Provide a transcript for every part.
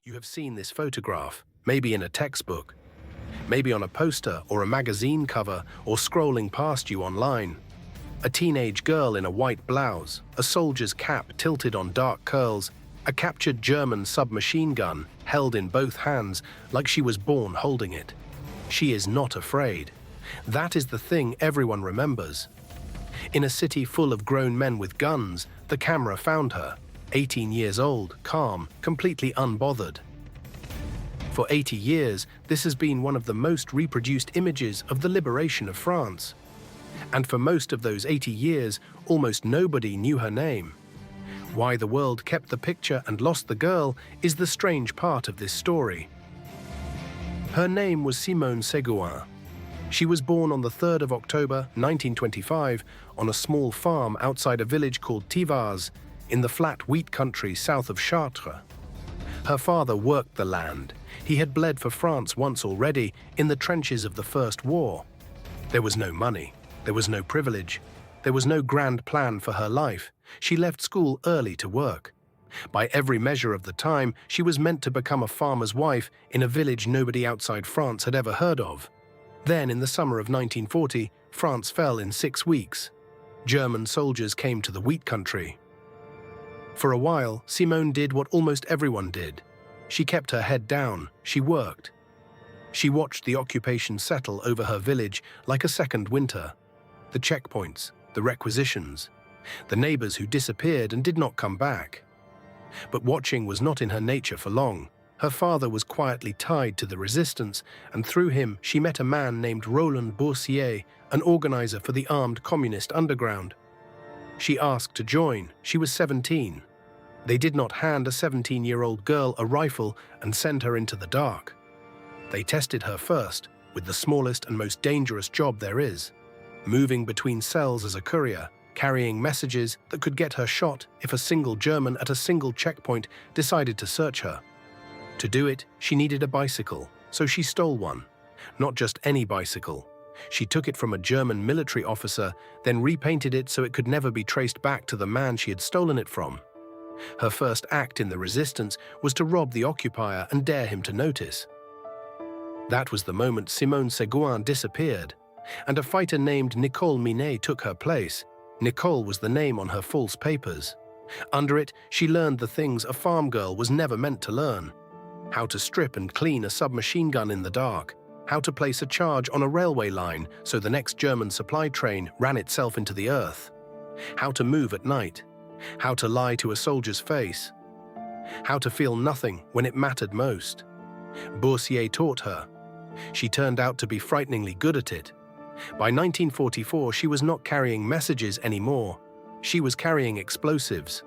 You have seen this photograph, maybe in a textbook, maybe on a poster or a magazine cover, or scrolling past you online. A teenage girl in a white blouse, a soldier's cap tilted on dark curls, a captured German submachine gun held in both hands like she was born holding it. She is not afraid. That is the thing everyone remembers. In a city full of grown men with guns, the camera found her, 18 years old, calm, completely unbothered. For 80 years, this has been one of the most reproduced images of the liberation of France. And for most of those 80 years, almost nobody knew her name. Why the world kept the picture and lost the girl is the strange part of this story. Her name was Simone Segouin. She was born on the 3rd of October 1925 on a small farm outside a village called Thivars in the flat wheat country south of Chartres. Her father worked the land. He had bled for France once already in the trenches of the First War. There was no money. There was no privilege. There was no grand plan for her life. She left school early to work. By every measure of the time, she was meant to become a farmer's wife in a village nobody outside France had ever heard of. Then, in the summer of 1940, France fell in 6 weeks. German soldiers came to the wheat country. For a while, Simone did what almost everyone did. She kept her head down, she worked. She watched the occupation settle over her village like a second winter. The checkpoints, the requisitions, the neighbors who disappeared and did not come back. But watching was not in her nature for long. Her father was quietly tied to the resistance, and through him she met a man named Roland Boursier, an organizer for the armed communist underground. She asked to join. She was 17. They did not hand a 17-year-old girl a rifle and send her into the dark. They tested her first with the smallest and most dangerous job there is, moving between cells as a courier, carrying messages that could get her shot if a single German at a single checkpoint decided to search her. To do it, she needed a bicycle, so she stole one. Not just any bicycle. She took it from a German military officer, then repainted it so it could never be traced back to the man she had stolen it from. Her first act in the resistance was to rob the occupier and dare him to notice. That was the moment Simone Segouin disappeared, and a fighter named Nicole Minet took her place. Nicole was the name on her false papers. Under it, she learned the things a farm girl was never meant to learn. How to strip and clean a submachine gun in the dark. How to place a charge on a railway line so the next German supply train ran itself into the earth. How to move at night. How to lie to a soldier's face. How to feel nothing when it mattered most. Boursier taught her. She turned out to be frighteningly good at it. By 1944, she was not carrying messages anymore. She was carrying explosives.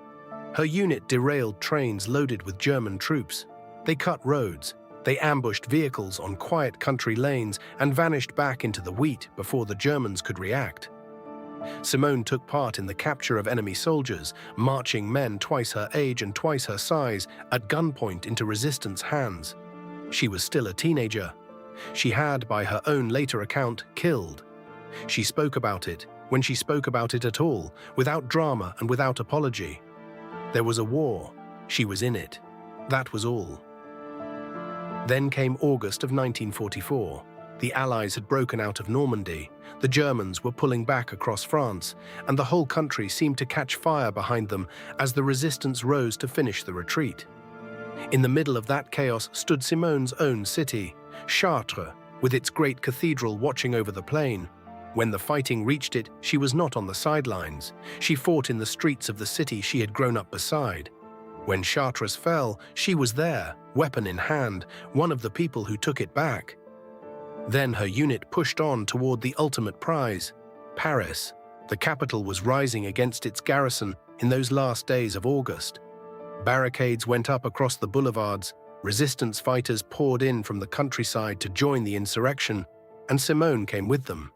Her unit derailed trains loaded with German troops. They cut roads. They ambushed vehicles on quiet country lanes and vanished back into the wheat before the Germans could react. Simone took part in the capture of enemy soldiers, marching men twice her age and twice her size at gunpoint into resistance hands. She was still a teenager. She had, by her own later account, killed. She spoke about it, when she spoke about it at all, without drama and without apology. There was a war. She was in it. That was all. Then came August of 1944. The Allies had broken out of Normandy. The Germans were pulling back across France, and the whole country seemed to catch fire behind them as the resistance rose to finish the retreat. In the middle of that chaos stood Simone's own city, Chartres, with its great cathedral watching over the plain. When the fighting reached it, she was not on the sidelines. She fought in the streets of the city she had grown up beside. When Chartres fell, she was there, weapon in hand, one of the people who took it back. Then her unit pushed on toward the ultimate prize, Paris. The capital was rising against its garrison in those last days of August. Barricades went up across the boulevards, resistance fighters poured in from the countryside to join the insurrection, and Simone came with them.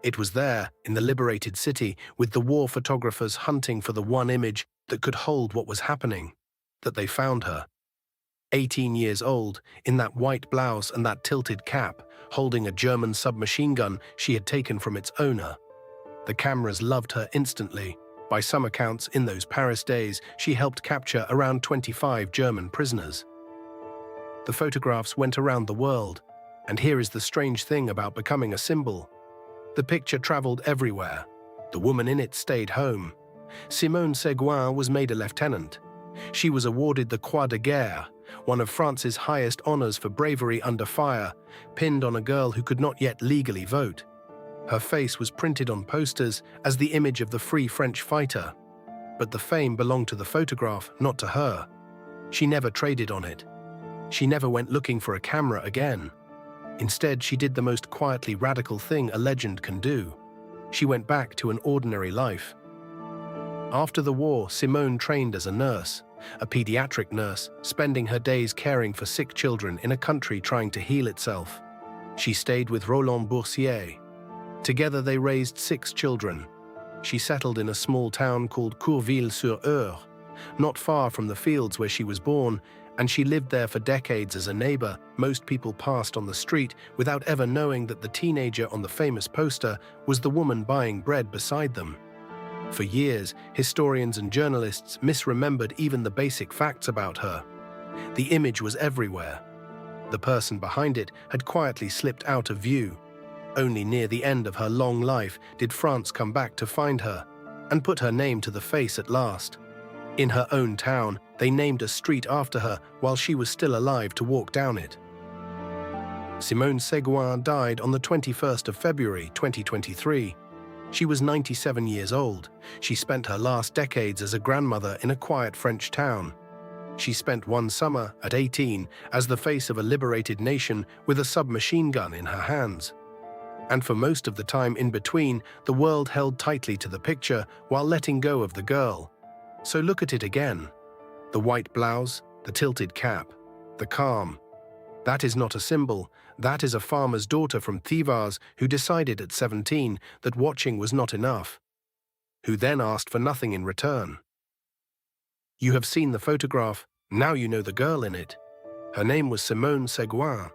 It was there, in the liberated city, with the war photographers hunting for the one image that could hold what was happening, that they found her. 18 years old, in that white blouse and that tilted cap, holding a German submachine gun she had taken from its owner. The cameras loved her instantly. By some accounts, in those Paris days, she helped capture around 25 German prisoners. The photographs went around the world, and here is the strange thing about becoming a symbol. The picture traveled everywhere. The woman in it stayed home. Simone Segouin was made a lieutenant. She was awarded the Croix de Guerre, one of France's highest honors for bravery under fire, pinned on a girl who could not yet legally vote. Her face was printed on posters as the image of the free French fighter. But the fame belonged to the photograph, not to her. She never traded on it. She never went looking for a camera again. Instead, she did the most quietly radical thing a legend can do. She went back to an ordinary life. After the war, Simone trained as a nurse, a pediatric nurse, spending her days caring for sick children in a country trying to heal itself. She stayed with Roland Boursier. Together they raised 6 children. She settled in a small town called Courville-sur-Eure, not far from the fields where she was born, and she lived there for decades as a neighbor. Most people passed on the street without ever knowing that the teenager on the famous poster was the woman buying bread beside them. For years, historians and journalists misremembered even the basic facts about her. The image was everywhere. The person behind it had quietly slipped out of view. Only near the end of her long life did France come back to find her and put her name to the face at last. In her own town, they named a street after her while she was still alive to walk down it. Simone Segouin died on the 21st of February 2023. She was 97 years old. She spent her last decades as a grandmother in a quiet French town. She spent one summer, at 18, as the face of a liberated nation with a submachine gun in her hands. And for most of the time in between, the world held tightly to the picture while letting go of the girl. So look at it again. The white blouse, the tilted cap, the calm. That is not a symbol. That is a farmer's daughter from Thivars who decided at 17 that watching was not enough, who then asked for nothing in return. You have seen the photograph, now you know the girl in it. Her name was Simone Segouin.